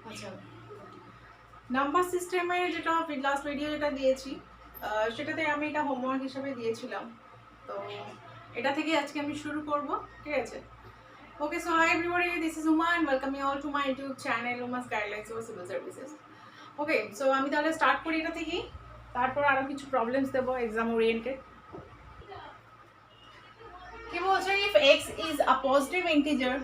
আচ্ছা, নাম্বার সিস্টেমের যেটা লাস্ট ভিডিও যেটা দিয়েছি সেটাতে আমি এটা হোমওয়ার্ক হিসেবে দিয়েছিলাম। তো এটা থেকে আজকে আমি শুরু করব, ঠিক আছে? Okay, so hi everybody, this is Uma and welcome you all to my YouTube channel Uma's guidelines for civil services. Okay, so আমি তাহলে স্টার্ট করি এটা থেকেই, তারপর আরও কিছু প্রবলেমস দেবো এক্সাম ওরিয়েন্টেড। কি বলছে, if x is a positive integer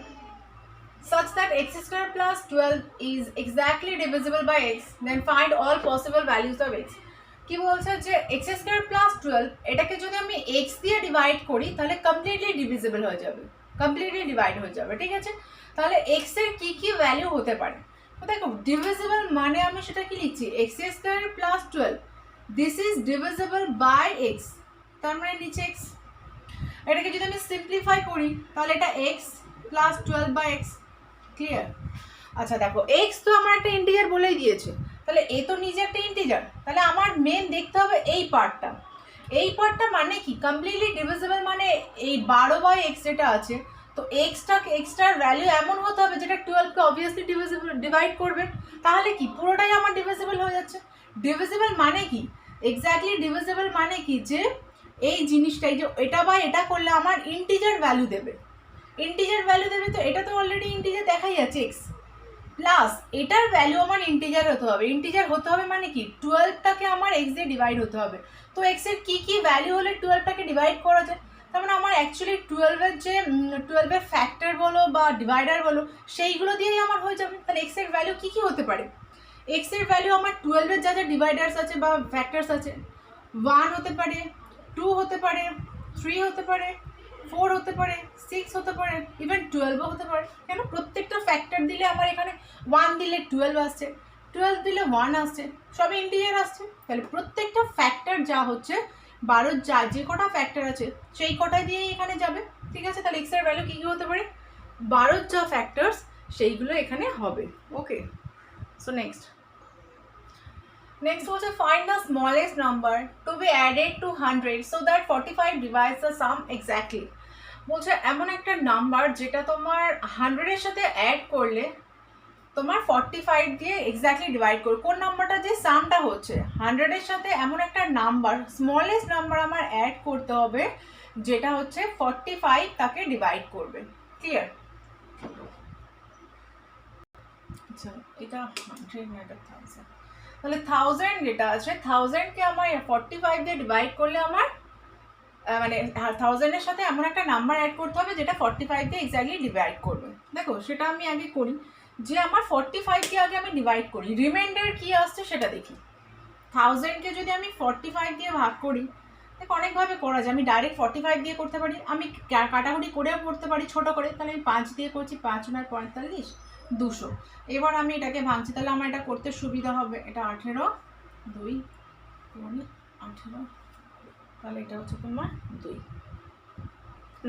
such that x square plus 12 is exactly divisible by x, then find all possible values of x. কি বলছে যে x square plus 12 এটাকে যদি আমি x দিয়ে ডিভাইড করি তাহলে কমপ্লিটলি ডিভিজিবল হয়ে যাবে, কমপ্লিটলি ডিভাইড হয়ে যাবে, ঠিক আছে? তাহলে x এর কি কি ভ্যালু হতে পারে? তো দেখো, ডিভিজিবল মানে আমি সেটা কি লিখছি, x square plus 12 this is divisible by x, তার মানে নিচে x। এটাকে যদি আমি সিম্পলিফাই করি তাহলে এটা x plus 12 by x, clear? আচ্ছা দেখো, এক্স তো আমার একটা ইন্টিজার বলেই দিয়েছে, তাহলে এ তো নিজে একটা ইন্টিজার, তাহলে আমার মেন দেখতে হবে এই পার্টটা। এই পার্টটা মানে কি, কমপ্লিটলি ডিভিজিবল মানে এই 12 বাই এক্স যেটা আছে, তো এক্সটার ভ্যালু এমন হতে হবে যেটা 12কে অবভিয়াসলি ডিভাইড করবে, তাহলে কি পুরোটাই আমার ডিভিজিবল হয়ে যাচ্ছে। ডিভিজিবল মানে কি, এক্স্যাক্টলি ডিভিজিবল মানে কি, যে এই জিনিসটাই যে এটা বা এটা করলে আমার ইন্টিজার ভ্যালু দেবে, ইন্টিজার ভ্যালু দেবে, তো এটা তো অলরেডি ইন্টিজার দেখাই যাচ্ছে এক্স, প্লাস এটার ভ্যালু আমার ইন্টিজার হতে হবে। ইন্টিজার হতে হবে মানে কি, 12টাকে আমার এক্স দিয়ে ডিভাইড হতে হবে। তো এক্স এর কি কি ভ্যালু হলে 12টাকে ডিভাইড করা যায়, তার মানে আমার অ্যাকচুয়ালি 12এর যে 12এর ফ্যাক্টর বলো বা ডিভাইডার বলো সেইগুলো দিয়েই আমার হয়ে যাবে। তাহলে এক্স এর ভ্যালু কি কি হতে পারে, এক্স এর ভ্যালু আমার 12এর যা যা ডিভাইডার্স আছে বা ফ্যাক্টরস আছে, 1 হতে পারে, 2 হতে পারে, 3 হতে পারে, 4 হতে পারে, 6 হতে পারে, ইভেন 12ও হতে পারে। কেন, প্রত্যেকটা ফ্যাক্টর দিলে আমার এখানে 1 দিলে 12 আসছে, 12 দিলে 1 আসছে, সবই ইন্টিজার আসছে। তাহলে প্রত্যেকটা ফ্যাক্টর যা হচ্ছে 12 যা যে কটা ফ্যাক্টর আছে সেই কটাই দিয়েই এখানে যাবে, ঠিক আছে? তাহলে এক্স এর ভ্যালু কী কী হতে পারে, 12 যা ফ্যাক্টরস সেইগুলো এখানে হবে। ওকে, সো নেক্সট হচ্ছে find the smallest number to be added to 100 so that 45 divides the sum exactly. বলছে এমন একটা নাম্বার যেটা তোমার 100 এর সাথে অ্যাড করলে তোমার 45 দিয়ে এক্স্যাক্টলি ডিভাইড করবে। কোন নাম্বারটা যে সামটা হচ্ছে 100 এর সাথে, এমন একটা নাম্বার, স্মলেস্ট নাম্বার আমার অ্যাড করতে হবে যেটা হচ্ছে 45 তাকে ডিভাইড করবে, ক্লিয়ার? আচ্ছা, এটা 100 না, এটা 1000। তাহলে 1000 যেটা আছে, 1000কে আমার 45 দিয়ে ডিভাইড করলে আমার মানে 1000 এর সাথে এমন একটা নাম্বার অ্যাড করতে হবে যেটা 45 দিয়ে এক্স্যাক্টলি ডিভাইড করবে। দেখো, সেটা আমি আগে করি, যে আমার 45 দিয়ে আগে আমি ডিভাইড করি, রিমাইন্ডার কি আসছে সেটা দেখি। 1000কে যদি আমি 45 দিয়ে ভাগ করি, দেখো অনেকভাবে করা যায়। আমি ডাইরেক্ট 45 দিয়ে করতে পারি, আমি কাটাকুটি করেও করতে পারি ছোট করে। তাহলে আমি 5 দিয়ে করছি, 5 9 45, 200। এবার আমি এটাকে ভাঙছি, তাহলে আমার এটা করতে সুবিধা হবে। এটা 18, 2 18, তাহলে এটা হচ্ছে তোমার 2।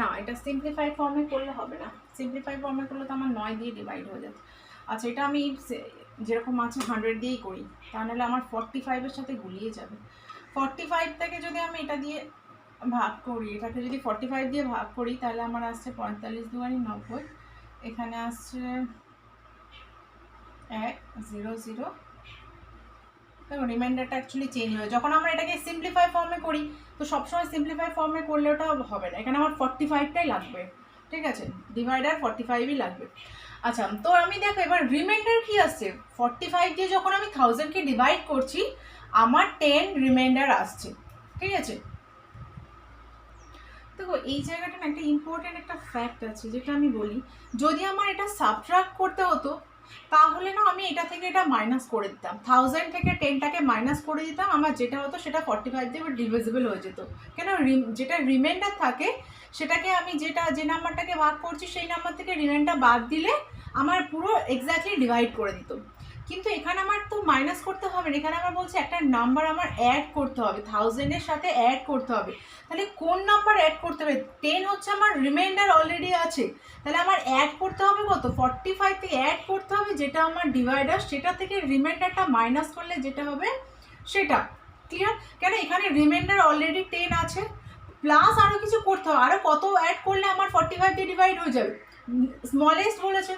না, এটা সিম্পলিফাই ফর্মে করলে হবে না, সিম্পলিফাই ফর্মে করলে তো আমার 9 দিয়ে ডিভাইড হয়ে যাচ্ছে। আচ্ছা, এটা আমি যেরকম আছে 100 দিয়েই করি, তাহলে আমার 45-এর সাথে গুলিয়ে যাবে। 45 থেকে যদি আমি এটা দিয়ে ভাগ করি, এটাকে যদি 45 দিয়ে ভাগ করি তাহলে আমার আসছে 45 দুগুণে 90, এখানে আসছে 1 0 0। দেখো, রিমাইন্ডারটা অ্যাকচুয়ালি চেঞ্জ হয় যখন আমরা এটাকে সিম্পলিফাই ফর্মে করি। তো সবসময় সিম্পলিফাই ফর্মে করলে ওটা হবে না, এখানে আমার 45টাই লাগবে, ঠিক আছে? ডিভাইডার 45ই লাগবে। আচ্ছা, তো আমি দেখো এবার রিমাইন্ডার কি আসছে, 45 দিয়ে যখন আমি 1000কে ডিভাইড করছি আমার 10 রিমাইন্ডার আসছে, ঠিক আছে? দেখো, এই জায়গাটা না একটা ইম্পর্টেন্ট একটা ফ্যাক্ট আছে যেটা আমি বলি, যদি আমার এটা সাবট্রাক্ট করতে হতো তাহলে না আমি এটা থেকে এটা মাইনাস করে দিতাম, 1000 থেকে 10টাকে মাইনাস করে দিতাম, আমার যেটা হতো সেটা 45 দিয়ে ডিভিজিবল হয়ে যেত। কেন, যেটা রিমাইন্ডার থাকে সেটাকে আমি যে নাম্বারটাকে ভাগ করছি সেই নাম্বার থেকে রিমাইন্ডার বাদ দিলে আমার পুরো এক্স্যাক্টলি ডিভাইড করে দিত। কিন্তু এখানে আমার তো মাইনাস করতে হবে না, এখানে আমার বলছে একটা নাম্বার আমার অ্যাড করতে হবে, 1000-এর সাথে অ্যাড করতে হবে। তাহলে কোন নাম্বার অ্যাড করতে হবে, 10 হচ্ছে আমার রিমাইন্ডার অলরেডি আছে, তাহলে আমার অ্যাড করতে হবে কত, 45 থেকে অ্যাড করতে হবে যেটা আমার ডিভাইডার, সেটা থেকে রিমাইন্ডারটা মাইনাস করলে যেটা হবে সেটা, ক্লিয়ার? কেন, এখানে রিমাইন্ডার অলরেডি 10 আছে, প্লাস আরও কিছু করতে হবে, আরও কত অ্যাড করলে আমার 45 দিয়ে ডিভাইড হয়ে যাবে, স্মলেস্ট বলেছে।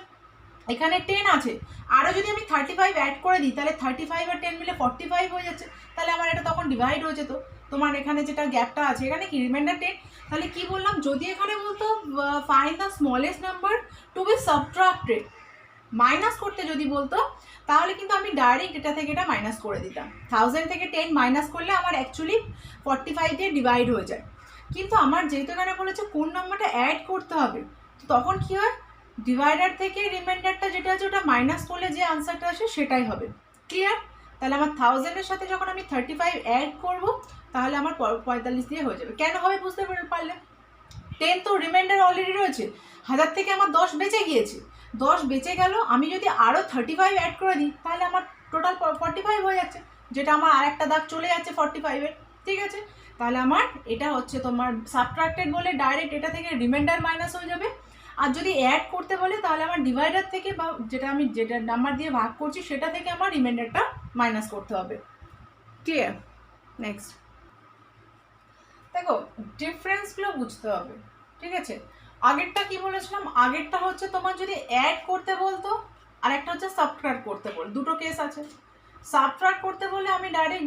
এখানে 10 আছে, আরও যদি আমি 35 অ্যাড করে দিই তাহলে 35 আর 10 মিলে 45 হয়ে যাচ্ছে, তাহলে আমার এটা তখন ডিভাইড হয়ে যেত। তোমার এখানে যেটা গ্যাপটা আছে এখানে কি রিমাইন্ডার 10, তাহলে কি বললাম, যদি এখানে বলতো find the smallest number to be subtracted, minus করতে যদি বলতো তাহলে কিন্তু আমি ডাইরেক্ট এটা থেকে এটা মাইনাস করে দিতাম। 1000 থেকে 10 মাইনাস করলে আমার অ্যাকচুয়ালি 45 দিয়ে ডিভাইড হয়ে যায়। কিন্তু আমার যেহেতু এখানে বলেছে কোন নাম্বারটা অ্যাড করতে হবে, তো তখন কি হয়, ডিভাইডার থেকে রিমাইন্ডারটা যেটা আছে ওটা মাইনাস করলে যে আনসারটা আসে সেটাই হবে। ক্লিয়ার? তাহলে আমার 1000-এর সাথে যখন আমি 35 অ্যাড করব তাহলে আমার 45 দিয়ে হয়ে যাবে। কেন হবে বুঝতে পারলে? 10 তো রিমাইন্ডার অলরেডি রয়েছে, 1000 থেকে আমার 10 বেঁচে গিয়েছে, 10 বেঁচে গেল, আমি যদি আরও 35 অ্যাড করে দিই তাহলে আমার টোটাল 45 হয়ে যাচ্ছে, যেটা আমার আরেকটা দাগ চলে যাচ্ছে 45-এর। ঠিক আছে, তাহলে আমার এটা হচ্ছে তোমার সাবট্রাক্টেড বলে ডাইরেক্ট এটা থেকে রিমাইন্ডার মাইনাস হয়ে যাবে। আর যদি অ্যাড করতে বলে তাহলে আমার ডিভাইডার থেকে বা যেটা নাম্বার দিয়ে ভাগ করছি সেটা থেকে আমার রিমাইন্ডারটা মাইনাস করতে হবে। ক্লিয়ার? নেক্সট দেখো, ডিফারেন্সগুলো বুঝতে হবে। ঠিক আছে, আগেরটা কি বলেছিলাম, আগেরটা হচ্ছে তোমার যদি অ্যাড করতে বলতো, আর একটা হচ্ছে সাবট্রাক্ট করতে বল, দুটো কেস আছে। সাবট্রাক্ট করতে বলে আমি ডাইরেক্ট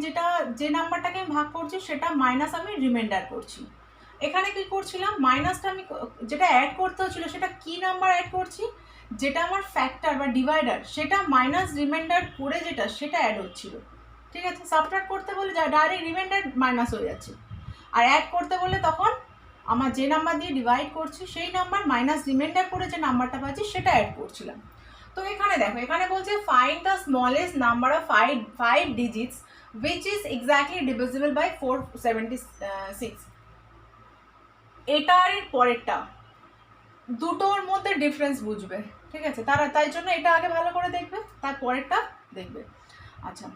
যে নাম্বারটাকে আমি ভাগ করছি সেটা মাইনাস আমি রিমাইন্ডার করছি। এখানে কি করছিলাম, মাইনাসটা আমি যেটা অ্যাড করতে হচ্ছিল সেটা কি নাম্বার অ্যাড করছি, যেটা আমার ফ্যাক্টর বা ডিভাইডার সেটা মাইনাস রিমাইন্ডার করে যেটা সেটা অ্যাড হচ্ছিল। ঠিক আছে, সাবট্রাক্ট করতে বলে ডাইরেক্ট রিমাইন্ডার মাইনাস হয়ে যাচ্ছে, আর অ্যাড করতে বলে তখন আমার যে নাম্বার দিয়ে ডিভাইড করছি সেই নাম্বার মাইনাস রিমাইন্ডার করে যে নাম্বারটা পাচ্ছি সেটা অ্যাড করছিলাম। তো এখানে দেখো, এখানে বলছে find the smallest number of five digits which is exactly divisible by 476। এটা আর এর পরেরটা দুটোর মধ্যে ডিফারেন্স বুঝবে। ঠিক আছে, তাই জন্য এটা আগে ভালো করে দেখবে, তার পরেরটা দেখবে। আচ্ছা,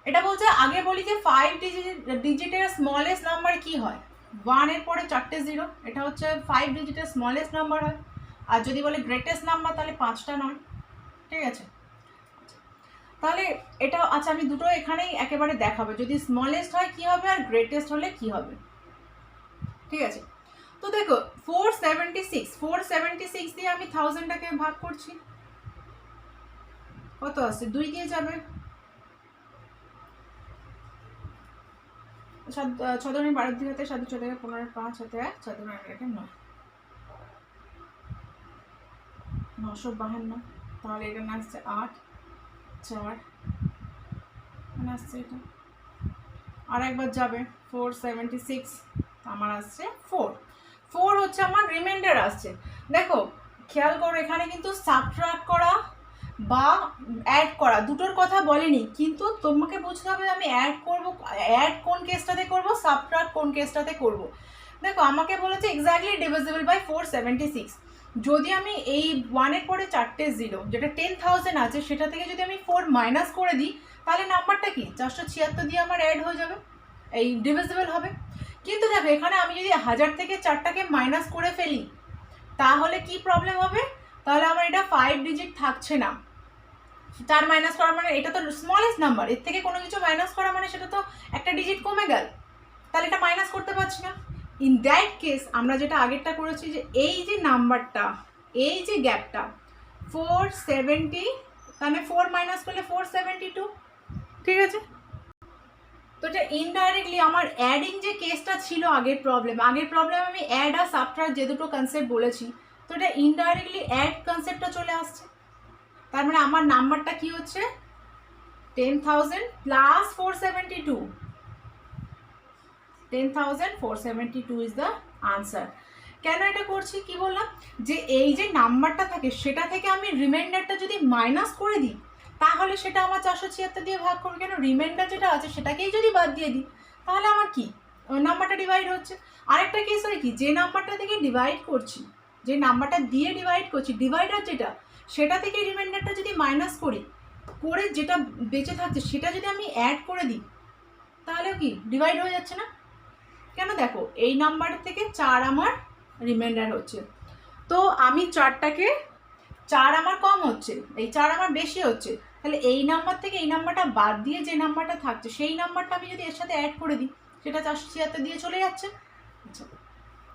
এটা বলছে আগে বলি যে 5 ডিজিটের স্মলেস্ট নাম্বার কি হয়, 1-এর পরে 4টে 0, এটা হচ্ছে 5 ডিজিটের স্মলেস্ট নাম্বার হয়। আর যদি বলে গ্রেটেস্ট নাম্বার তাহলে 5টা নয়। ঠিক আছে, তাহলে এটা আচ্ছা আমি দুটো এখানেই একেবারে দেখাবো, যদি স্মলেস্ট হয় কি হবে আর গ্রেটেস্ট হলে কি হবে। ঠিক আছে, তো দেখো 476 দিয়ে আমি 1000টাকে ভাগ করছি, কত আসছে, 2 দিয়ে যাবে, 6 দুগুণে 12 দিকে হাতে 7 চলে গেলে 15 5 হাতে 1 4 দুগুণে 9 952, তাহলে এটা আসছে 8 4 আসছে, এটা আর একবার যাবে 476, আমার আসছে 4 হচ্ছে আমার রিমাইন্ডার আসছে। দেখো খেয়াল করো, এখানে কিন্তু সাবট্রাক্ট করা বা অ্যাড করা দুটোর কথা বলেনি, কিন্তু তোমাকে বুঝতে হবে আমি অ্যাড করব, অ্যাড কোন কেসটাতে করব, সাবট্রাক্ট কোন কেসটাতে করব। দেখো আমাকে বলেছে এক্স্যাক্টলি ডিভিজিবল বাই 476, যদি আমি এই 1-এর পরে 4টে 0 যেটা 10,000 আছে সেটা থেকে যদি আমি 4 মাইনাস করে দিই তাহলে নাম্বারটা কি 476 দিয়ে আমার অ্যাড হয়ে যাবে, এই ডিভিজিবল হবে। কিন্তু দেখো এখানে আমি যদি 1000 থেকে 4টাকে মাইনাস করে ফেলি তাহলে কি প্রবলেম হবে, তাহলে আমার এটা 5 ডিজিট থাকছে না, 4 মাইনাস করা মানে এটা তো স্মলেস্ট নাম্বার, এর থেকে কোনো কিছু মাইনাস করা মানে সেটা তো একটা ডিজিট কমে গেল, তাহলে এটা মাইনাস করতে পারছি না। ইন দ্যাট কেস আমরা যেটা আগেরটা করেছি যে এই যে নাম্বারটা, এই যে গ্যাপটা 470, তাহলে 4 মাইনাস করলে 472। ঠিক আছে, তো এটা ইনডাইরেক্টলি আমার অ্যাডিং যে কেসটা ছিল আগের প্রবলেম আমি অ্যাড আর সাবট্রাক্ট যে দুটো কনসেপ্ট বলেছি, তো এটা ইনডাইরেক্টলি অ্যাড কনসেপ্টটা চলে আসছে। তার মানে আমার নাম্বারটা কি হচ্ছে 10,000 প্লাস 472, 10,472 ইজ দ্য আনসার। কেন এটা করছি কি বললাম, যে এই যে নাম্বারটা থাকে সেটা থেকে আমি রিমাইন্ডারটা যদি মাইনাস করে দিই তাহলে সেটা আমার 476 দিয়ে ভাগ করবে, কেন রিমাইন্ডার যেটা আছে সেটাকেই যদি বাদ দিয়ে দিই তাহলে আমার কি নাম্বারটা ডিভাইড হচ্ছে। আরেকটা কেস হয় কি, যে নাম্বারটা থেকে ডিভাইড করছি, যে নাম্বারটা দিয়ে ডিভাইড করছি ডিভাইডার যেটা, সেটা থেকে রিমাইন্ডারটা যদি মাইনাস করি করে যেটা বেঁচে থাকছে সেটা যদি আমি অ্যাড করে দিই তাহলেও কি ডিভাইড হয়ে যাচ্ছে না। কেন, দেখো এই নাম্বার থেকে 4 আমার রিমাইন্ডার হচ্ছে, তো আমি 4 আমার কম হচ্ছে, এই 4 আমার বেশি হচ্ছে, তাহলে এই নাম্বার থেকে এই নাম্বারটা বাদ দিয়ে যে নাম্বারটা থাকছে সেই নাম্বারটা আমি যদি এর সাথে অ্যাড করে দিই সেটা 476 দিয়ে চলে যাচ্ছে। আচ্ছা,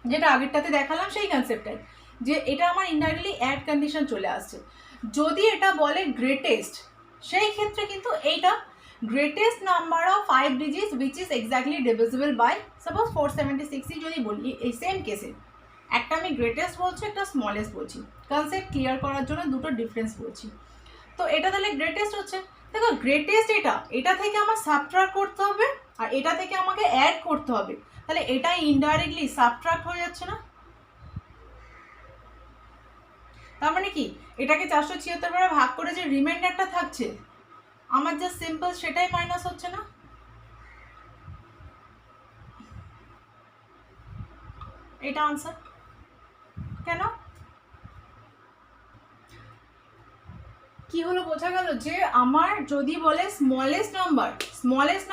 যেটা আগেরটাতে দেখালাম সেই কনসেপ্টটাই, যে এটা আমার ইনডাইরেক্টলি অ্যাড কন্ডিশন চলে আসছে। যদি এটা বলে গ্রেটেস্ট, সেই ক্ষেত্রে কিন্তু এইটা greatest number of 5 digits which is exactly divisible by suppose 476 যদি বলি, এই সেম কেসে একটা আমি গ্রেটেস্ট বলছি, একটা স্মলেস্ট বলছি, কনসেপ্ট ক্লিয়ার করার জন্য দুটো ডিফারেন্স বলছি। তো এটা তাহলে গ্রেটেস্ট হচ্ছে, দেখো গ্রেটেস্ট এটা থেকে আমার সাবট্রাক্ট করতে হবে আর এটা থেকে আমাকে অ্যাড করতে হবে, তাহলে এটা ইনডাইরেক্টলি সাবট্রাক্ট হয়ে যাচ্ছে না? তার মানে কি এটাকে 476 ভাগ করে যে রিমাইন্ডারটা থাকছে আমার জাস্ট সিম্পল সেটাই মাইনাস হচ্ছে না? এটা আনসার। কেন কি হলো বোঝা গেল যে আমার যদি বলে স্মলেস্ট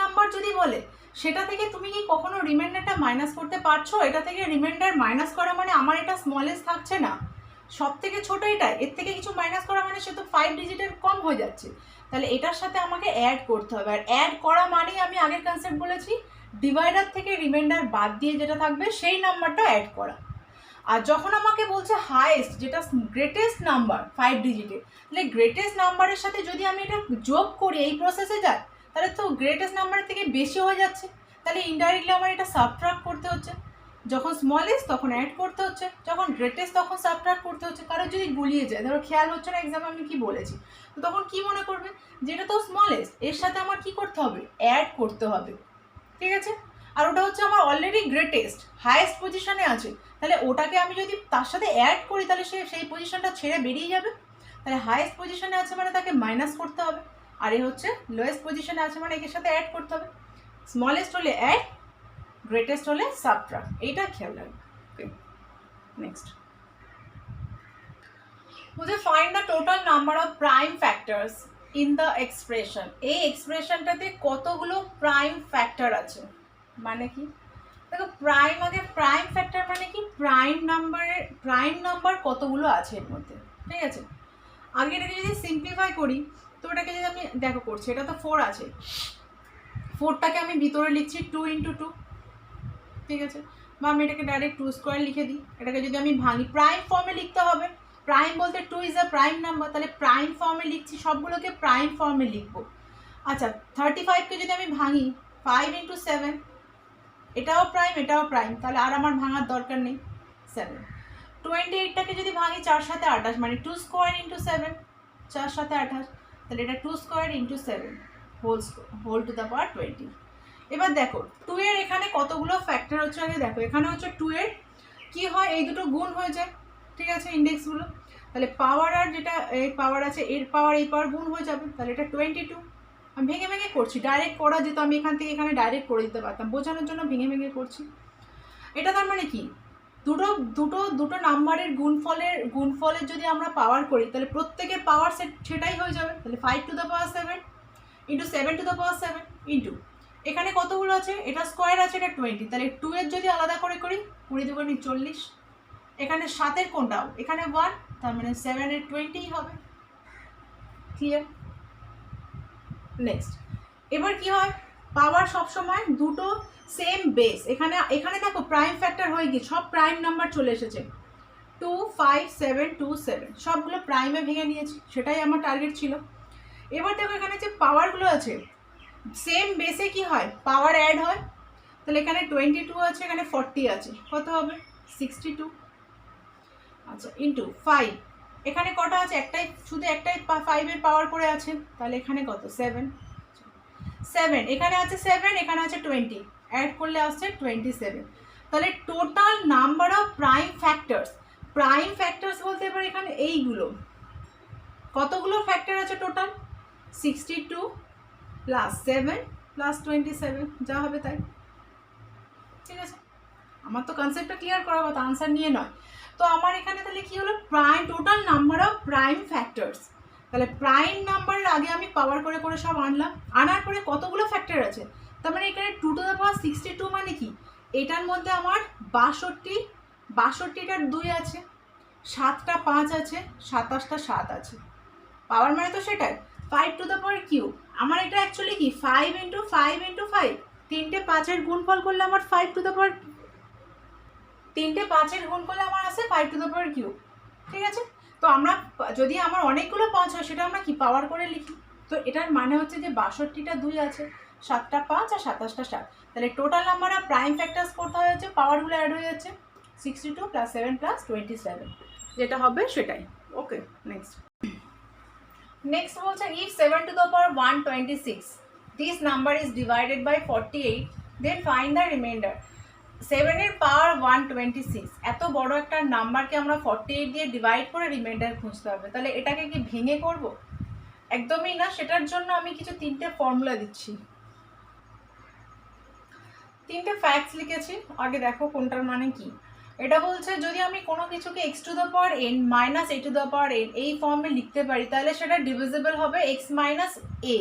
নাম্বার যদি বলে সেটা থেকে তুমি কি কখনো রিমাইন্ডারটা মাইনাস করতে পারছো? এটা থেকে রিমাইন্ডার মাইনাস করা মানে আমার এটা স্মলেস্ট থাকছে না, সব থেকে ছোট এটা, এর থেকে কিছু মাইনাস করা মানে সে তো 5 ডিজিটের কম হয়ে যাচ্ছে, তাহলে এটার সাথে আমাকে অ্যাড করতে হবে। আর অ্যাড করা মানেই আমি আগের কনসেপ্ট বলেছি ডিভাইডার থেকে রিমাইন্ডার বাদ দিয়ে যেটা থাকবে সেই নাম্বারটা অ্যাড করা। আর যখন আমাকে বলছে হাইয়েস্ট যেটা গ্রেটেস্ট নাম্বার 5 ডিজিটে, তাহলে গ্রেটেস্ট নাম্বারের সাথে যদি আমি এটা যোগ করি এই প্রসেসে যাই তাহলে তো গ্রেটেস্ট নাম্বারের থেকে বেশি হয়ে যাচ্ছে, তাহলে ইনডাইরেক্টলি আমার এটা সাবট্রাক্ট করতে হচ্ছে। যখন স্মলেস্ট তখন অ্যাড করতে হচ্ছে, যখন গ্রেটেস্ট তখন সাবট্রাক্ট করতে হচ্ছে। কারো যদি গুলিয়ে যায়, ধরো খেয়াল হচ্ছে না এক্সামে আমি কি বলেছি, তো তখন কি মনে করবে যেটা তো স্মলেস্ট, এর সাথে আমার কি করতে হবে, অ্যাড করতে হবে, ঠিক আছে? আর ওটা হচ্ছে আমার অলরেডি গ্রেটেস্ট হাইয়েস্ট পজিশনে আছে, তাহলে ওটাকে আমি যদি তার সাথে অ্যাড করি তাহলে সে সেই পজিশনটা ছেড়ে বেরিয়ে যাবে, তাহলে হাইয়েস্ট পজিশনে আছে মানে তাকে মাইনাস করতে হবে, আর এ হচ্ছে লোয়েস্ট পজিশনে আছে মানে এর সাথে অ্যাড করতে হবে। স্মলেস্ট হলে অ্যাড, গ্রেটেস্ট হলে সাবট্রাক্ট, এইটা খেয়াল রাখবে। ওকে, নেক্সট मुझे find the total number of prime factors in the expression. এই এক্সপ্রেশনটাতে কতগুলো প্রাইম ফ্যাক্টর আছে মানে কি, দেখো প্রাইম আগে প্রাইম ফ্যাক্টর মানে কি প্রাইম নাম্বার কতগুলো আছে এর মধ্যে, ঠিক আছে? আগে এটাকে যদি সিম্পলিফাই করি তো এটাকে যদি আমি দেখো করছি, এটা তো 4 আছে, 4টাকে আমি ভিতরে লিখছি 2 × 2, ঠিক আছে? বা আমি এটাকে ডাইরেক্ট 2 স্কোয়ার লিখে দিই। এটাকে যদি আমি ভাঙি প্রাইম ফর্মে লিখতে হবে, প্রাইম বলতে 2 ইজ আ প্রাইম নাম্বার, তাহলে প্রাইম ফর্মে লিখছি, সবগুলোকে প্রাইম ফর্মে লিখবো। আচ্ছা 35কে যদি আমি ভাঙি 5 × 7, এটাও প্রাইম, তাহলে আর আমার ভাঙার দরকার নেই 7। 28টাকে যদি ভাঙি 4 × 7 = 28, মানে 2 স্কোয়ার × 7, 4 × 7 = 28, তাহলে এটা 2 square × 7 whole to the power 20। এবার দেখো 2 এর এখানে কতগুলো ফ্যাক্টর হচ্ছে আগে দেখো, এখানে হচ্ছে 2 এর কি হয়, এই দুটো গুণ হয়ে যায়, ঠিক আছে, ইন্ডেক্সগুলো, তাহলে পাওয়ার আর যেটা এই পাওয়ার আছে এর পাওয়ার এই পাওয়ার গুণ হয়ে যাবে, তাহলে এটা 22। আমি ভেঙে ভেঙে করছি, ডাইরেক্ট করা যেত আমি এখান থেকে এখানে ডাইরেক্ট করে দিতে পারতাম, বোঝানোর জন্য ভেঙে ভেঙে করছি। এটা তার মানে কি দুটো নাম্বারের গুণফলের যদি আমরা পাওয়ার করি তাহলে প্রত্যেকের পাওয়ার সেটাই হয়ে যাবে, তাহলে 5 two the power 7 × 7 two the power 7 into এখানে কতগুলো আছে, এটা স্কোয়ার আছে, এটা 20, তাহলে 2 এর যদি আলাদা করে করি 20 × 2 = 40, এখানে 7-এর কোনটাও, এখানে 1, তার মানে 7 এর 20 হবে। ক্লিয়ার? নেক্সট এবার কি হয়, পাওয়ার সবসময় দুটো সেম বেস, এখানে দেখো প্রাইম ফ্যাক্টর হয়ে গিয়ে সব প্রাইম নাম্বার চলে এসেছে, 2 5 7 2 7 সবগুলো প্রাইমে ভেঙে নিয়েছি, সেটাই আমার টার্গেট ছিল। এবার দেখো এখানে যে পাওয়ারগুলো আছে সেম বেসে কি হয়, পাওয়ার অ্যাড হয়, তাহলে এখানে 22 আছে, এখানে 40 আছে, কত হবে 62। আচ্ছা ইন্টু 5, এখানে কটা আছে, শুধু একটাই 5 এর পাওয়ার করে আছে, তাহলে এখানে কত 7, এখানে আছে 7, এখানে আছে 20, অ্যাড করলে আসছে 27। তাহলে total number of prime factors বলতে এবার এখানে এইগুলো কতগুলো ফ্যাক্টর আছে টোটাল, 62 + 7 + 27, যা হবে তাই, ঠিক আছে? আমার তো কনসেপ্টটা ক্লিয়ার করার কথা, আনসার নিয়ে নয়। তো আমার এখানে তাহলে কি হলো, total number of prime factors, তাহলে প্রাইম নাম্বারের আগে আমি পাওয়ার করে করে সব আনার পরে কতগুলো ফ্যাক্টর আছে, তার মানে এখানে 2 টু দ্য পাওয়ার 62 মানে কি, এটার মধ্যে আমার 62টার 2 আছে, 7টা 5 আছে, 27টা 7 আছে, পাওয়ার মানে তো সেটাই 5 টু দ্য পাওয়ার কিউব। আমার এটা অ্যাকচুয়ালি কি 5 × 5 × 5, 3টে 5-এর গুণফল করলে আমার 5 টু দ্য পাওয়ার 3টে 5-এর গুণ করলে আমার আসে 5 টু দ্য পাওয়ার কিউব, ঠিক আছে? তো আমরা যদি আমার অনেকগুলো 5 হয় সেটা আমরা কি পাওয়ার করে লিখি। তো এটার মানে হচ্ছে যে 62টা 2 আছে, 7টা 5 আর 27টা 7, তাহলে total number of prime factors করতে হয়েছে, পাওয়ারগুলো অ্যাড হয়ে যাচ্ছে 62 + 7 + 27, যেটা হবে সেটাই। ওকে, নেক্সট বলছে if 7 to the power 126 this number is divided by 48 then find the remainder। 7 এর পাওয়ার 126, এত বড় একটা নাম্বারকে আমরা 48 দিয়ে ডিভাইড করে রিমাইন্ডার খুঁজতে হবে, তাহলে এটাকে কি ভেঙে করব? একদমই না। সেটার জন্য আমি কিছু 3টে ফর্মুলা দিচ্ছি, 3টে ফ্যাক্টস লিখেছি। আগে দেখো কোনটার মানে কি। এটা বলছে যদি আমি কোনো কিছুকে x two the power n minus a two the power n এই ফর্মে লিখতে পারি তাহলে সেটা ডিভিজিবল হবে x মাইনাস a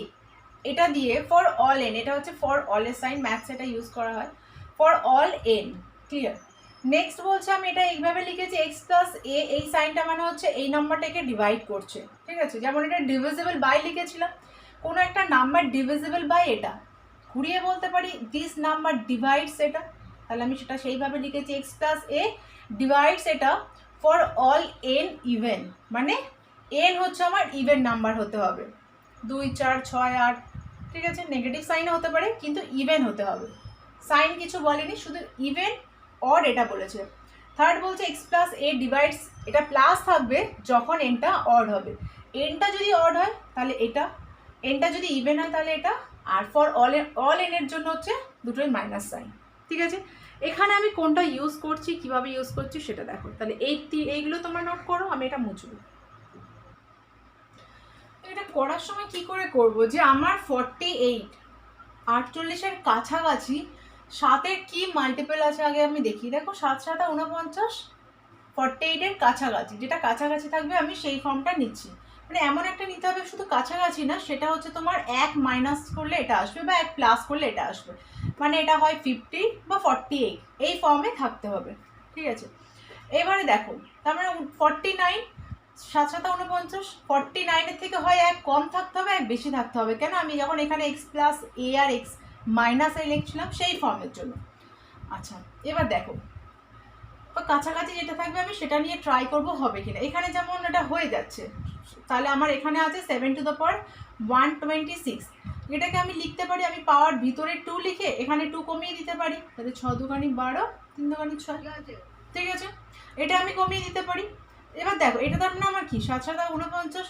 এটা দিয়ে ফর অল n। এটা হচ্ছে ফর অল এর সাইন, ম্যাথস এটা ইউজ করা হয় for all n। Clear? Next বলছে আমি এটা এইভাবে লিখেছি x প্লাস a, এই সাইনটা মানে হচ্ছে এই নাম্বারটাকে ডিভাইড করছে। ঠিক আছে, যেমন এটা ডিভিজিবল বাই লিখেছিলাম, কোনো একটা নাম্বার ডিভিজিবল বাই এটা, ঘুরিয়ে বলতে পারি দিস নাম্বার ডিভাইডস এটা, তাহলে আমি সেটা সেইভাবে লিখেছি x প্লাস a ডিভাইডস এটা ফর অল n ইভেন, মানে n হচ্ছে আমার ইভেন নাম্বার হতে হবে, 2 4 6 8। ঠিক আছে, নেগেটিভ সাইনও হতে পারে কিন্তু ইভেন হতে হবে, সাইন কিছু বলেনি, শুধু ইভেন অড এটা বলেছে। থার্ড বলছে x প্লাস a ডিভাইডস, এটা প্লাস থাকবে যখন nটা অড হবে, nটা যদি অড হয় তাহলে এটা, nটা যদি ইভেন হয় তাহলে এটা, আর ফর অল n এর জন্য হচ্ছে দুটোই মাইনাস সাইন। ঠিক আছে, এখানে আমি কোনটা ইউজ করছি, কিভাবে ইউজ করছি সেটা দেখো। তাহলে এইগুলো তোমরা নোট করো, আমি এটা মুছবো। এটা করার সময় কি করে করব, যে আমার 48 48-এর কাছাকাছি 7-এর কি মাল্টিপল আছে আগে আমি দেখি। দেখো 7 7 49, 48-এর কাছাকাছি, যেটা কাছাকাছি থাকবে আমি সেই ফর্মটা নিচ্ছি। মানে এমন একটা নিতে হবে শুধু কাছাকাছি না, সেটা হচ্ছে তোমার 1 মাইনাস করলে এটা আসবে বা 1 প্লাস করলে এটা আসবে, মানে এটা হয় 50 বা 48, এই ফর্মে থাকতে হবে। ঠিক আছে, এবারে দেখো তার মানে 49 7 7 49, 49-এর থেকে হয় 1 কম থাকতে হবে 1 বেশি থাকতে হবে। কেন? আমি যখন এখানে x প্লাস a আর x মাইনাস a লিখছিলাম সেই ফর্মের জন্য। আচ্ছা, এবার দেখো তো কাছাকাছি যেটা থাকবে আমি সেটা নিয়ে ট্রাই করব হবে কিনা। এখানে যেমন এটা হয়ে যাচ্ছে, তাহলে আমার এখানে আছে 7 টু দ্য পাওয়ার 126, এটাকে আমি লিখতে পারি, আমি পাওয়ার ভিতরে 2 লিখে এখানে 2 কমিয়ে দিতে পারি, তাহলে 6 দুগুণে 12 3 দুগুণে 6। ঠিক আছে, এটা আমি কমিয়ে দিতে পারি। এবার দেখো এটা তার মানে আমার কি 7 7 49,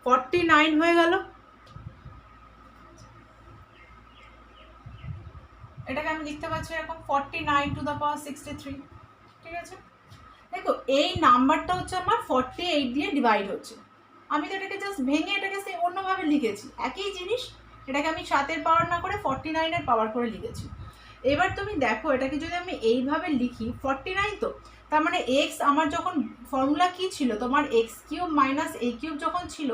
49 হয়ে গেল, এটাকে আমি লিখতে পারছি এরকম 49 টু দ্য পাওয়ার 63। ঠিক আছে, দেখো এই নাম্বারটা হচ্ছে আমার 48 দিয়ে ডিভাইড হচ্ছে, আমি তো এটাকে জাস্ট ভেঙে এটাকে সে অন্যভাবে লিখেছি, একই জিনিস, এটাকে আমি 7-এর পাওয়ার না করে 49-এর পাওয়ার করে লিখেছি। এবার তুমি দেখো এটাকে যদি আমি এইভাবে লিখি 49, তো তার মানে এক্স আমার যখন ফর্মুলা কি ছিল তোমার এক্স কিউব মাইনাস এ কিউব যখন ছিল,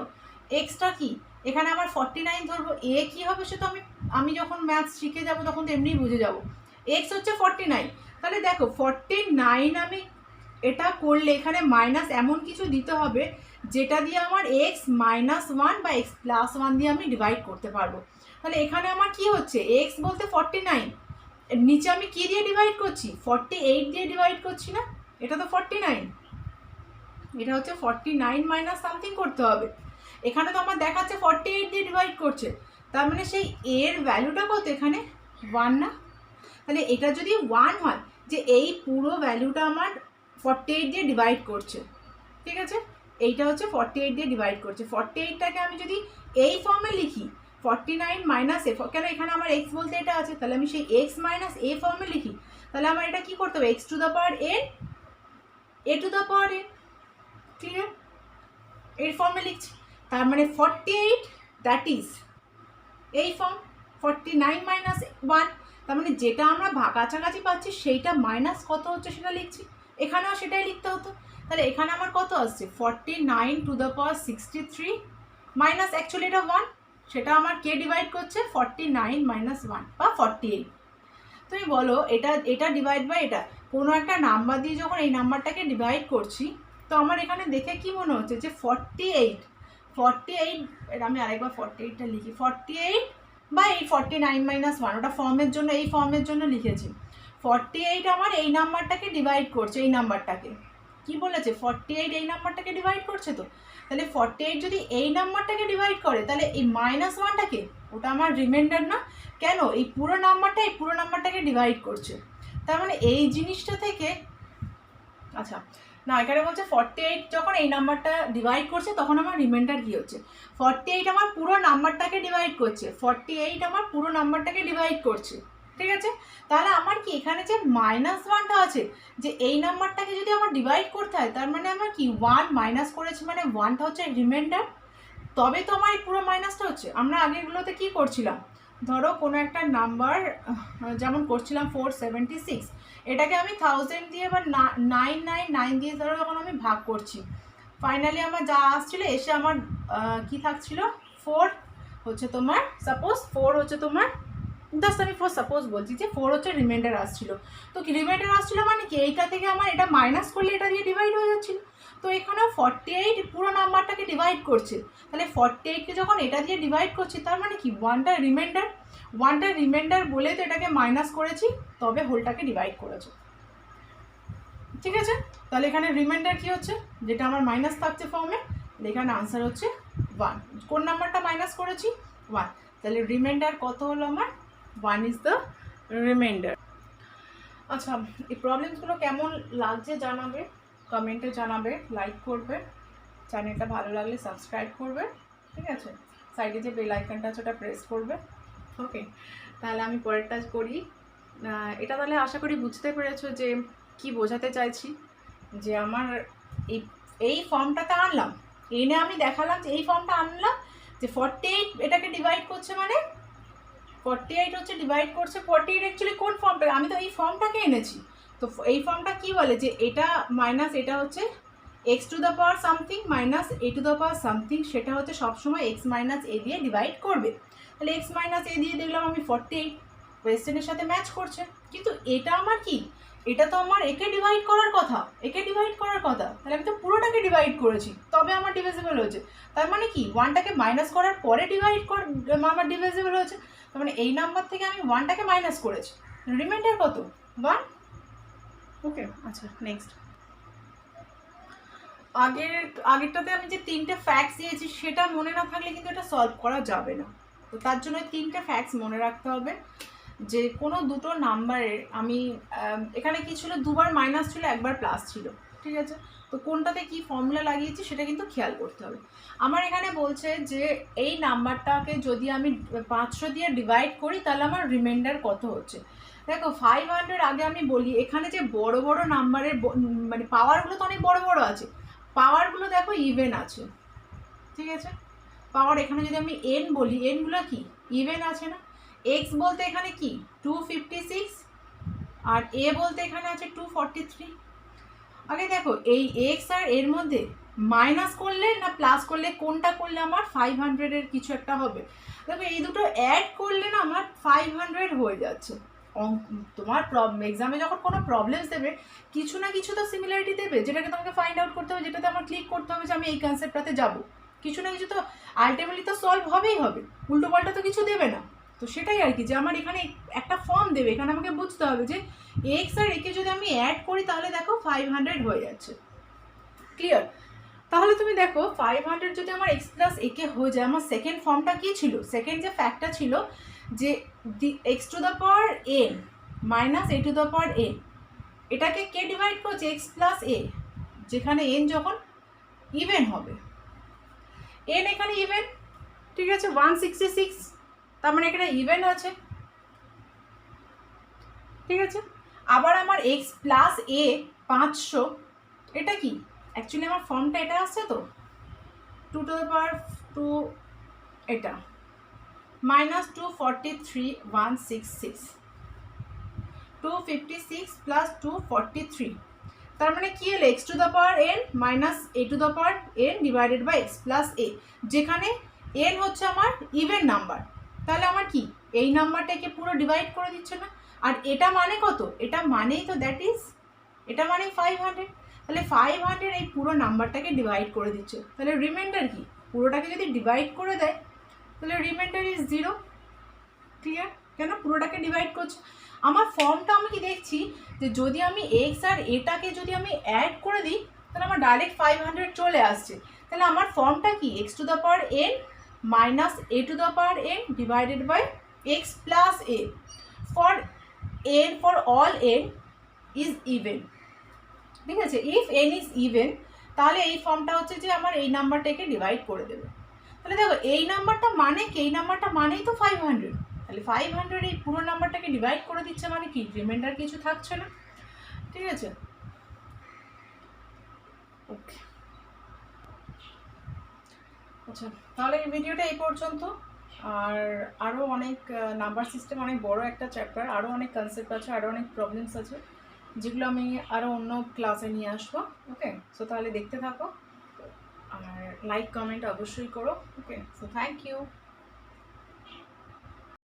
এক্সটা কি এখানে আমার 49 ধরবো, এ কি হবে সে তো আমি যখন ম্যাথস শিখে যাব তখন তো এমনিই বুঝে যাবো, এক্স হচ্ছে 49। তাহলে দেখো 49 আমি এটা করলে এখানে মাইনাস এমন কিছু দিতে হবে যেটা দিয়ে আমার এক্স মাইনাস 1 বা এক্স প্লাস 1 দিয়ে আমি ডিভাইড করতে পারবো। তাহলে এখানে আমার কি হচ্ছে, এক্স বলতে 49, নিচে আমি কি দিয়ে ডিভাইড করছি 48 দিয়ে ডিভাইড করছি না, এটা তো 49, এটা হচ্ছে 49 মাইনাস সামথিং করতে হবে। এখানে তো আমার দেখাচ্ছে 48 দিয়ে ডিভাইড করছে, তার মানে সেই এর ভ্যালুটা কত এখানে 1 না, তাহলে এটা যদি 1 হয় যে এই পুরো ভ্যালুটা আমার 48 দিয়ে ডিভাইড করছে। ঠিক আছে, এইটা হচ্ছে 48 দিয়ে ডিভাইড করছে, 48টাকে আমি যদি এই ফর্মে লিখি 49 মাইনাস এ, কেন এখানে আমার এক্স বলতে এটা আছে, তাহলে আমি সেই এক্স মাইনাস এ ফর্মে লিখি, তাহলে আমার এটা কি করতে হবে x to the power N A to the power N. Clear? এর ফর্মে লিখছি, তার মানে 48 দ্যাট ইজ এই ফর্ম 49 মাইনাস 1, তার মানে যেটা আমরা কাছাকাছি পাচ্ছি সেইটা মাইনাস কত হচ্ছে সেটা লিখছি, এখানেও সেটাই লিখতে হতো। তাহলে এখানে আমার কত আসছে 49 two the power 63 minus actually এটা 1, সেটা আমার কে ডিভাইড করছে 49 মাইনাস 1 বা 48। তুমি বলো এটা ডিভাইড বাই এটা, কোনো একটা নাম্বার দিয়ে যখন এই নাম্বারটাকে ডিভাইড করছি তো আমার এখানে দেখে কি মনে হচ্ছে যে 48 আমি আরেকবার 48টা লিখি, 48 বা এই 49 মাইনাস 1, ওটা ফর্মের জন্য এই ফর্মের জন্য লিখেছি, 48 আমার এই নাম্বারটাকে ডিভাইড করছে এই নাম্বারটাকে, কি বলেছে 48 এই নাম্বারটাকে ডিভাইড করছে, তো তাহলে 48 যদি এই নাম্বারটাকে ডিভাইড করে তাহলে এই -1টাকে, ওটা আমার রিমাইন্ডার না, কেন এই পুরো নাম্বারটাকে ডিভাইড করছে। তার মানে এই জিনিসটা থেকে, আচ্ছা না এখানে বলছে 48 যখন এই নাম্বারটা ডিভাইড করছে তখন আমার রিমাইন্ডার কি হচ্ছে, 48 আমার পুরো নাম্বারটাকে ডিভাইড করছে, 48 আমার পুরো নাম্বারটাকে ডিভাইড করছে, ঠিক আছে। তাহলে আমার কি এখানে যে -1টা আছে, যে এই নাম্বারটাকে যদি আমার ডিভাইড করতে হয় তার মানে আমার কি 1 মাইনাস করেছি, মানে 1টা হচ্ছে রিমাইন্ডার, তবে তো আমার এই পুরো মাইনাসটা হচ্ছে। আমরা আগেরগুলোতে কি করছিলাম, ধরো কোনো একটা নাম্বার যেমন করছিলাম 476, এটাকে আমি 1000 দিয়ে বা 999 দিয়ে ধরো যখন আমি ভাগ করছি, ফাইনালি আমার যা আসছিল এসে আমার কি থাকছিল 4 হচ্ছে তোমার, সাপোজ 4 হচ্ছে তোমার, জাস্ট আমি সাপোজ বলছি যে 4 হচ্ছে রিমাইন্ডার আসছিল। তো কি রিমাইন্ডার আসছিল মানে কি এইটা থেকে আমার এটা মাইনাস করলে এটা দিয়ে ডিভাইড হয়ে যাচ্ছিল। তো এখানে 48 পুরো নাম্বারটাকে ডিভাইড করছে, তাহলে 48কে যখন এটা দিয়ে ডিভাইড করছি তার মানে কি 1টা রিমাইন্ডার বলে তো এটাকে মাইনাস করেছি, তবে হোলটাকে ডিভাইড করেছে, ঠিক আছে। তাহলে এখানে রিমাইন্ডার কি হচ্ছে, যেটা আমার মাইনাস থাকছে ফর্মে, এখানে আনসার হচ্ছে 1। কোন নাম্বারটা মাইনাস করেছি 1, তাহলে রিমাইন্ডার কত হলো আমার 1 ইজ দ্য রিমাইন্ডার। আচ্ছা এই প্রবলেমসগুলো কেমন লাগছে জানাবে, কমেন্টে জানাবে, লাইক করবে, চ্যানেলটা ভালো লাগলে সাবস্ক্রাইব করবে, ঠিক আছে। সাইডে যে বেল আইকনটা আছে ওটা প্রেস করবে, ওকে। তাহলে আমি পরেরটা করি। এটা তাহলে আশা করি বুঝতে পেরেছো যে কি বোঝাতে চাইছি, যে আমার এই ফর্মটাতে আনলাম, এনে আমি দেখালাম যে এই ফর্মটা আনলাম যে 48 এটাকে ডিভাইড করছে, মানে 48 হচ্ছে ডিভাইড করছে 48 অ্যাকচুয়ালি কোন ফর্মটা, আমি তো এই ফর্মটাকে এনেছি। তো এই ফর্মটা কি বলে যে এটা মাইনাস এটা হচ্ছে x two the power something minus a two the power something, সেটা হচ্ছে সবসময় x মাইনাস a দিয়ে ডিভাইড করবে। তাহলে x মাইনাস a দিয়ে দেখলাম আমি 48, কোয়েশ্চেনের সাথে ম্যাচ করছে। কিন্তু এটা আমার কি, এটা তো আমার একে ডিভাইড করার কথা, তাহলে আমি তো পুরোটাকে ডিভাইড করেছি, তবে আমার ডিভিজিবল হয়েছে। তার মানে কি 1টাকে মাইনাস করার পরে আমার ডিভিজিবল হয়েছে, তার মানে এই নাম্বার থেকে আমি 1টাকে মাইনাস করেছি, রিমাইন্ডার কত 1, ওকে। আচ্ছা নেক্সট, আগেরটাতে আমি যে 3টে ফ্যাক্টস দিয়েছি সেটা মনে না থাকলে কিন্তু এটা সলভ করা যাবে না। তো তার জন্য 3টে ফ্যাক্টস মনে রাখতে হবে, যে কোনো দুটো নাম্বারের আমি এখানে কি ছিল, দুবার মাইনাস ছিল একবার প্লাস ছিল, ঠিক আছে। তো কোনটাতে কি ফর্মুলা লাগিয়েছি সেটা কিন্তু খেয়াল করতে হবে। আমার এখানে বলছে যে এই নাম্বারটাকে যদি আমি 500 দিয়ে ডিভাইড করি তাহলে আমার রিমাইন্ডার কত হচ্ছে। দেখো 500, আগে আমি বলি এখানে যে বড় বড় নাম্বারের মানে পাওয়ারগুলো তো অনেক বড় বড় আছে, পাওয়ারগুলো দেখো ইভেন আছে, ঠিক আছে। পাওয়ার এখানে যদি আমি এন বলি, এনগুলো কি ইভেন আছে না, এক্স বলতে এখানে কি 256 আর এ বলতে এখানে আছে 243। আগে দেখো এই এক্স আর এর মধ্যে মাইনাস করলে না প্লাস করলে কোনটা করলে আমার 500-এর কিছু একটা হবে। দেখো এই দুটো অ্যাড করলে না আমার 500 হয়ে যাচ্ছে। তোমার এক্সামে যখন কোনো প্রবলেমস দেবে কিছু না কিছু তো সিমিলারিটি দেবে, যেটাকে তোমাকে ফাইন্ড আউট করতে হবে, যেটাতে আমার ক্লিক করতে হবে যে আমি এই কনসেপ্টটাতে যাবো। কিছু না কিছু তো আলটিমেটলি তো সলভ হবেই হবে, উল্টো পাল্টা তো কিছু দেবে না। তো সেটাই আর কি, যে আমার এখানে একটা ফর্ম দেবে, এখানে আমাকে বুঝতে হবে যে এক্স আর একে যদি আমি অ্যাড করি তাহলে দেখো 500 হয়ে যাচ্ছে, ক্লিয়ার। তাহলে তুমি দেখো 500 যদি আমার এক্স প্লাস একে হয়ে যায়, আমার সেকেন্ড ফর্মটা কী ছিল, সেকেন্ড যে ফ্যাক্টটা ছিল যে x to the power N minus A to the power N, এটাকে কে ডিভাইড করছে এক্স প্লাস এ, যেখানে এন যখন ইভেন হবে, এন এখানে ইভেন, ঠিক আছে 166, তার মানে এখানে ইভেন আছে, ঠিক আছে। আবার আমার এক্স প্লাস এ 500, এটা কি অ্যাকচুয়ালি আমার ফর্মটা এটা আসছে তো 2 টু দ্য পাওয়ার 2, এটা মাইনাস 243 166, 256 প্লাস 243, তার মানে কি হলো X to the power N minus A to the power N divided by x plus A, যেখানে এন হচ্ছে আমার ইভেন নাম্বার। তাহলে আমার কি এই নাম্বারটাকে পুরো ডিভাইড করে দিচ্ছে না, আর এটা মানে কত, এটা মানেই তো দ্যাট ইজ, এটা মানে 500, তাহলে 500 এই পুরো নাম্বারটাকে ডিভাইড করে দিচ্ছে। তাহলে রিমাইন্ডার কি, পুরোটাকে যদি ডিভাইড করে দেয় তাহলে রিমাইন্ডার ইজ 0, ক্লিয়ার। কেন পুরোটাকে ডিভাইড করছে, আমার ফর্মটা আমি কি দেখছি যে যদি আমি এক্স আর এটাকে যদি আমি অ্যাড করে দিই তাহলে আমার ডাইরেক্ট 500 চলে আসছে। তাহলে আমার ফর্মটা কি, x to the power N minus A to the power N divided by x plus a for all n is even. ঠিক আছে, ইফ এন ইজ ইভেন তাহলে এই ফর্মটা হচ্ছে যে আমার এই নাম্বারটাকে ডিভাইড করে দেবে। তাহলে দেখো এই নাম্বারটা মানে কি, এই নাম্বারটা মানেই তো 500, তাহলে 500 এই পুরো নাম্বারটাকে ডিভাইড করে দিচ্ছে মানে কি রিমাইন্ডার কিছু থাকছে না। ঠিক আছে, ওকে। আচ্ছা, তাহলে এই ভিডিওটা এই পর্যন্ত। আর আরও অনেক নাম্বার সিস্টেম অনেক বড় একটা চ্যাপ্টার, আরও অনেক কনসেপ্ট আছে, আরও অনেক প্রবলেমস আছে যেগুলো আমি আরও অন্য ক্লাসে নিয়ে আসবো। ওকে, সো তাহলে দেখতে থাকো আর লাইক কমেন্ট অবশ্যই করো। ওকে, সো থ্যাংক ইউ।